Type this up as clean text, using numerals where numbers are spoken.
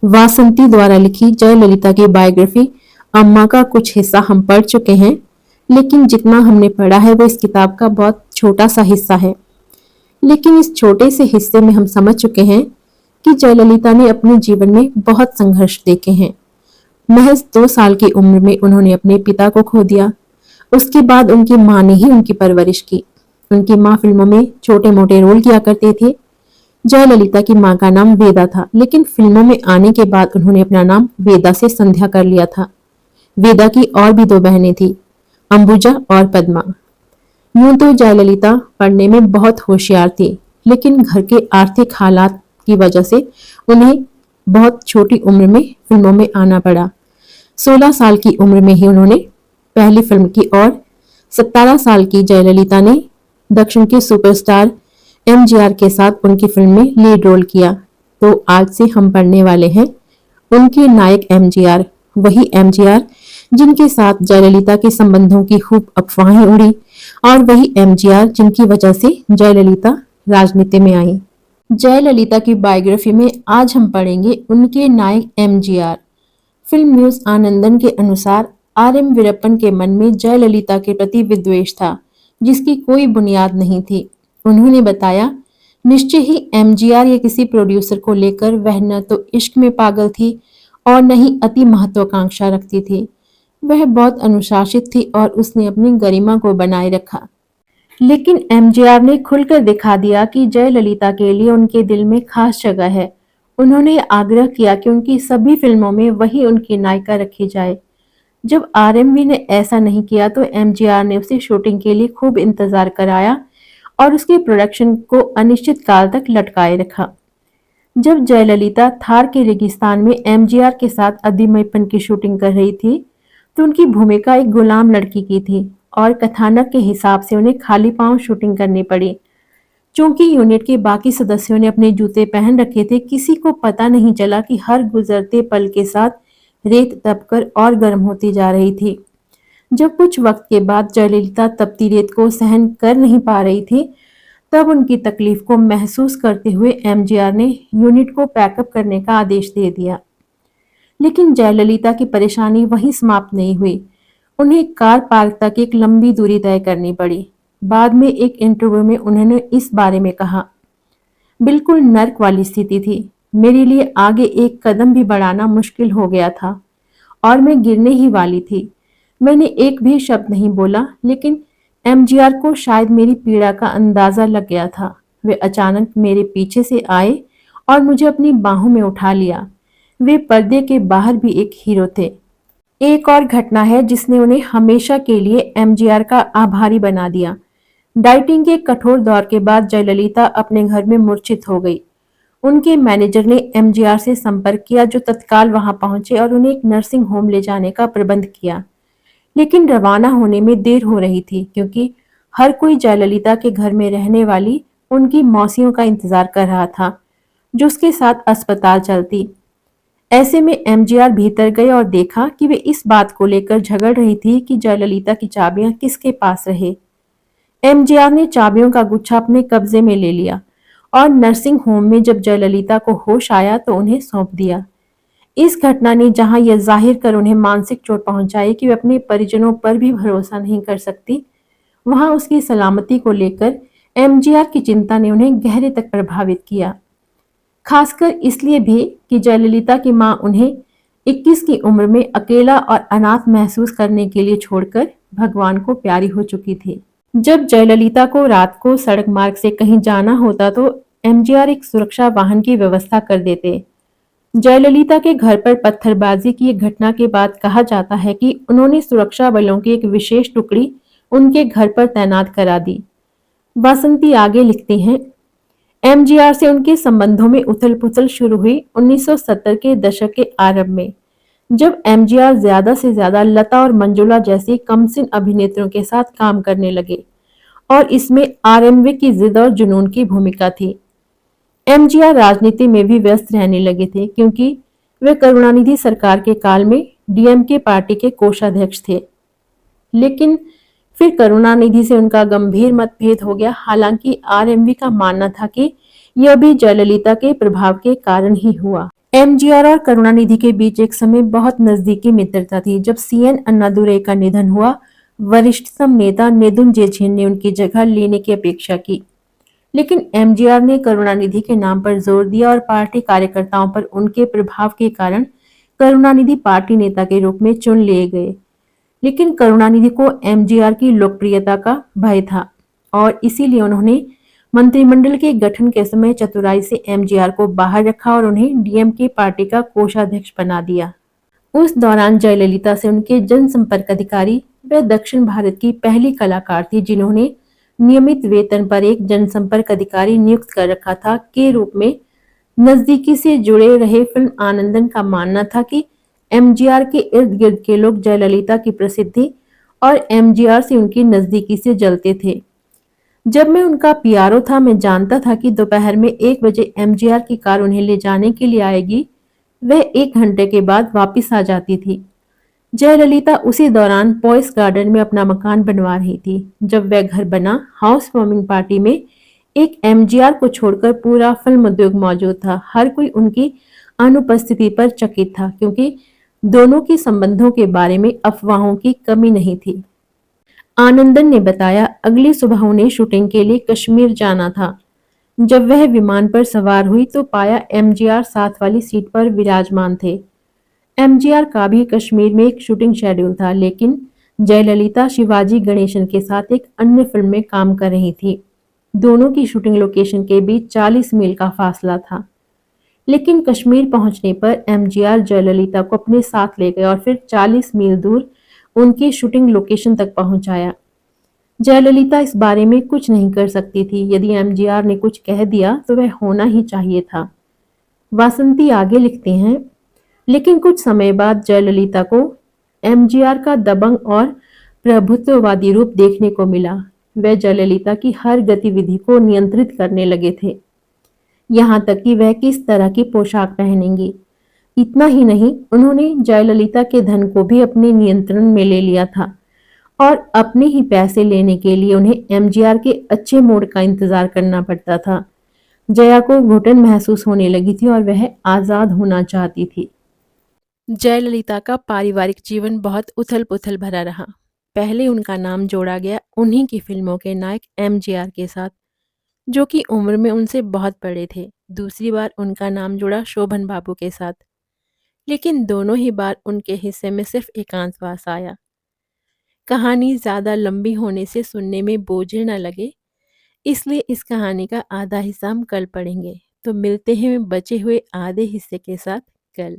वासंती द्वारा लिखी जयललिता की बायोग्राफी अम्मा का कुछ हिस्सा हम पढ़ चुके हैं, लेकिन जितना हमने पढ़ा है वो इस किताब का बहुत छोटा सा हिस्सा है। लेकिन इस छोटे से हिस्से में हम समझ चुके हैं कि जयललिता ने अपने जीवन में बहुत संघर्ष देखे हैं। महज 2 साल की उम्र में उन्होंने अपने पिता को खो दिया। उसके बाद उनकी माँ ने ही उनकी परवरिश की। उनकी माँ फिल्मों में छोटे मोटे रोल किया करते थे। जयललिता की माँ का नाम वेदा था, लेकिन फिल्मों में आने के बाद उन्होंने अपना नाम वेदा से संध्या कर लिया था। वेदा की और भी 2 बहनें थी, अंबुजा और पद्मा। यूं तो जयललिता पढ़ने में बहुत होशियार थी, लेकिन घर के आर्थिक हालात की वजह से उन्हें बहुत छोटी उम्र में फिल्मों में आना पड़ा। 16 साल की उम्र में ही उन्होंने पहली फिल्म की और 17 साल की जयललिता ने दक्षिण के सुपरस्टार एमजीआर के साथ उनकी फिल्म में लीड रोल किया। तो आज से हम पढ़ने वाले हैं उनके नायक एमजीआर, वही एमजीआर जिनके साथ जयललिता के संबंधों की खूब अफवाहें उड़ी, और वही एमजीआर जिनकी वजह से जयललिता राजनीति में आई। जयललिता की बायोग्राफी में आज हम पढ़ेंगे उनके नायक एमजीआर। फिल्म न्यूज आनंदन के अनुसार आर.एम. वीरप्पन के मन में जयललिता के प्रति विद्वेष था, जिसकी कोई बुनियाद नहीं थी। उन्होंने बताया, निश्चय ही एमजीआर या किसी प्रोड्यूसर को लेकर वह न तो इश्क में पागल थी और न ही अति महत्वाकांक्षा रखती थी। वह बहुत अनुशासित थी और उसने अपनी गरिमा को बनाए रखा। लेकिन एमजीआर ने खुलकर दिखा दिया कि जयललिता के लिए उनके दिल में खास जगह है। उन्होंने आग्रह किया कि उनकी सभी फिल्मों में वही उनकी नायिका रखी जाए। जब आरएमवी ने ऐसा नहीं किया तो एमजीआर ने उसे शूटिंग के लिए खूब इंतजार कराया और उसके प्रोडक्शन को अनिश्चित काल तक लटकाए रखा। जब जयललिता थार के रेगिस्तान में एमजीआर के साथ अधिमयपन की शूटिंग कर रही थी, तो उनकी भूमिका एक गुलाम लड़की की थी और कथानक के हिसाब से उन्हें खाली पांव शूटिंग करनी पड़ी। चूंकि यूनिट के बाकी सदस्यों ने अपने जूते पहन रखे थे, किसी को पता नहीं चला कि हर गुजरते पल के साथ रेत दबकर और गर्म होती जा रही थी। जब कुछ वक्त के बाद जयललिता तपती रेत को सहन कर नहीं पा रही थी, तब उनकी तकलीफ को महसूस करते हुए एमजीआर ने यूनिट को पैकअप करने का आदेश दे दिया। लेकिन जयललिता की परेशानी वहीं समाप्त नहीं हुई। उन्हें कार पार्क तक एक लंबी दूरी तय करनी पड़ी। बाद में एक इंटरव्यू में उन्होंने इस बारे में कहा, बिल्कुल नर्क वाली स्थिति थी। मेरे लिए आगे एक कदम भी बढ़ाना मुश्किल हो गया था और मैं गिरने ही वाली थी। मैंने एक भी शब्द नहीं बोला, लेकिन एमजीआर को शायद मेरी पीड़ा का अंदाजा लग गया था। वे अचानक मेरे पीछे से आए और मुझे अपनी बाहों में उठा लिया। वे पर्दे के बाहर भी एक हीरो थे। एक और घटना है जिसने उन्हें हमेशा के लिए एमजीआर का आभारी बना दिया। डाइटिंग के कठोर दौर के बाद जयललिता अपने घर में मूर्छित हो गई। उनके मैनेजर ने एमजीआर से संपर्क किया, जो तत्काल वहां पहुंचे और उन्हें एक नर्सिंग होम ले जाने का प्रबंध किया। लेकिन रवाना होने में देर हो रही थी, क्योंकि हर कोई जयललिता के घर में रहने वाली उनकी मौसियों का इंतजार कर रहा था, जो उसके साथ अस्पताल चलती। ऐसे में एमजीआर भीतर गए और देखा कि वे इस बात को लेकर झगड़ रही थी कि जयललिता की चाबियां किसके पास रहे। एमजीआर ने चाबियों का गुच्छा अपने कब्जे में ले लिया और नर्सिंग होम में जब जयललिता को होश आया तो उन्हें सौंप दिया। इस घटना ने जहां यह जाहिर कर उन्हें मानसिक चोट पहुंचाई कि वे अपने परिजनों पर भी भरोसा नहीं कर सकती, वहां उसकी सलामती को लेकर एमजीआर की चिंता ने उन्हें गहरे तक प्रभावित किया। खासकर इसलिए भी कि जयललिता की मां उन्हें 21 की उम्र में अकेला और अनाथ महसूस करने के लिए छोड़कर भगवान को प्यारी हो चुकी थी। जब जयललिता को रात को सड़क मार्ग से कहीं जाना होता तो एमजीआर एक सुरक्षा वाहन की व्यवस्था कर देते। जयललिता के घर पर पत्थरबाजी की एक घटना के बाद कहा जाता है कि उन्होंने सुरक्षा बलों की एक विशेष टुकड़ी उनके घर पर तैनात करा दी। वासंती आगे लिखती हैं, एमजीआर से उनके संबंधों में उथल पुथल शुरू हुई 1970 के दशक के आरंभ में, जब एमजीआर ज्यादा से ज्यादा लता और मंजुला जैसी कमसिन अभिनेत्रियों के साथ काम करने लगे और इसमें आरएमवी की जिद और जुनून की भूमिका थी। एमजीआर राजनीति में भी व्यस्त रहने लगे थे, क्योंकि वे करुणानिधि सरकार के काल में डीएमके पार्टी के कोषाध्यक्ष थे। लेकिन फिर करुणानिधि से उनका गंभीर मतभेद हो गया। हालांकि आरएमवी का मानना था कि यह भी जयललिता के प्रभाव के कारण ही हुआ। एमजीआर और करुणानिधि के बीच एक समय बहुत नजदीकी मित्रता थी। जब सीएन अन्नादुरई का निधन हुआ, वरिष्ठतम नेता नेदुन जेचिन ने उनकी जगह लेने की अपेक्षा की, लेकिन एमजीआर ने करुणानिधि के नाम पर जोर दिया और पार्टी कार्यकर्ताओं पर उनके प्रभाव के कारण करुणानिधि पार्टी नेता के रूप में चुन लिए गए। लेकिन करुणानिधि को एमजीआर की लोकप्रियता का भय था और इसीलिए उन्होंने मंत्रिमंडल के गठन के समय चतुराई से एमजीआर को बाहर रखा और उन्हें डीएमके पार्टी का कोषाध्यक्ष बना दिया। उस दौरान जयललिता से उनके जनसंपर्क अधिकारी वे दक्षिण भारत की पहली कलाकार थी जिन्होंने नियमित वेतन पर एक जनसंपर्क अधिकारी नियुक्त कर रखा था के रूप में। नजदीकी से जुड़े रहे फिल्म आनंदन का मानना था कि एमजीआर के इर्द गिर्द के लोग जयललिता की प्रसिद्धि और एमजीआर से उनकी नजदीकी से जलते थे। जब मैं उनका पीआरओ था, मैं जानता था कि दोपहर में 1 बजे एमजीआर की कार उन्हें ले जाने के लिए आएगी। वह 1 घंटे के बाद वापस आ जाती थी। जयललिता उसी दौरान पॉइस गार्डन में अपना मकान बनवा रही थी। जब वह घर बना, हाउस वार्मिंग पार्टी में एक एमजीआर को छोड़कर पूरा फिल्म उद्योग मौजूद था। हर कोई उनकी अनुपस्थिति पर चकित था क्योंकि दोनों के संबंधों के बारे में अफवाहों की कमी नहीं थी। आनंदन ने बताया, अगली सुबह उन्हें शूटिंग के लिए कश्मीर जाना था। जब वह विमान पर सवार हुई तो पाया एमजीआर साथ वाली सीट पर विराजमान थे। एमजीआर का भी कश्मीर में एक शूटिंग शेड्यूल था, लेकिन जयललिता शिवाजी गणेशन के साथ एक अन्य फिल्म में काम कर रही थी। दोनों की शूटिंग लोकेशन के बीच 40 मील का फासला था। लेकिन कश्मीर पहुंचने पर एमजीआर जयललिता को अपने साथ ले गए और फिर 40 मील दूर उनकी शूटिंग लोकेशन तक पहुंचाया। जयललिता इस बारे में कुछ नहीं कर सकती थी। यदि एमजीआर ने कुछ कह दिया तो वह होना ही चाहिए था। वासंती आगे लिखते हैं, लेकिन कुछ समय बाद जयललिता को एमजीआर का दबंग और प्रभुत्ववादी रूप देखने को मिला। वह जयललिता की हर गतिविधि को नियंत्रित करने लगे थे, यहाँ तक कि वह किस तरह की पोशाक पहनेंगी। इतना ही नहीं, उन्होंने जयललिता के धन को भी अपने नियंत्रण में ले लिया था और अपने ही पैसे लेने के लिए उन्हें एमजीआर के अच्छे मूड का इंतजार करना पड़ता था। जया को घुटन महसूस होने लगी थी और वह आजाद होना चाहती थी। जयललिता का पारिवारिक जीवन बहुत उथल-पुथल भरा रहा। पहले उनका नाम जोड़ा गया उन्हीं की फिल्मों के नायक एमजीआर के साथ, जो कि उम्र में उनसे बहुत बड़े थे। दूसरी बार उनका नाम जुड़ा शोभन बाबू के साथ, लेकिन दोनों ही बार उनके हिस्से में सिर्फ एकांतवास आया। कहानी ज़्यादा लंबी होने से सुनने में बोझिल न लगे, इसलिए इस कहानी का आधा हिस्सा हम कल पढ़ेंगे। तो मिलते हैं बचे हुए आधे हिस्से के साथ कल।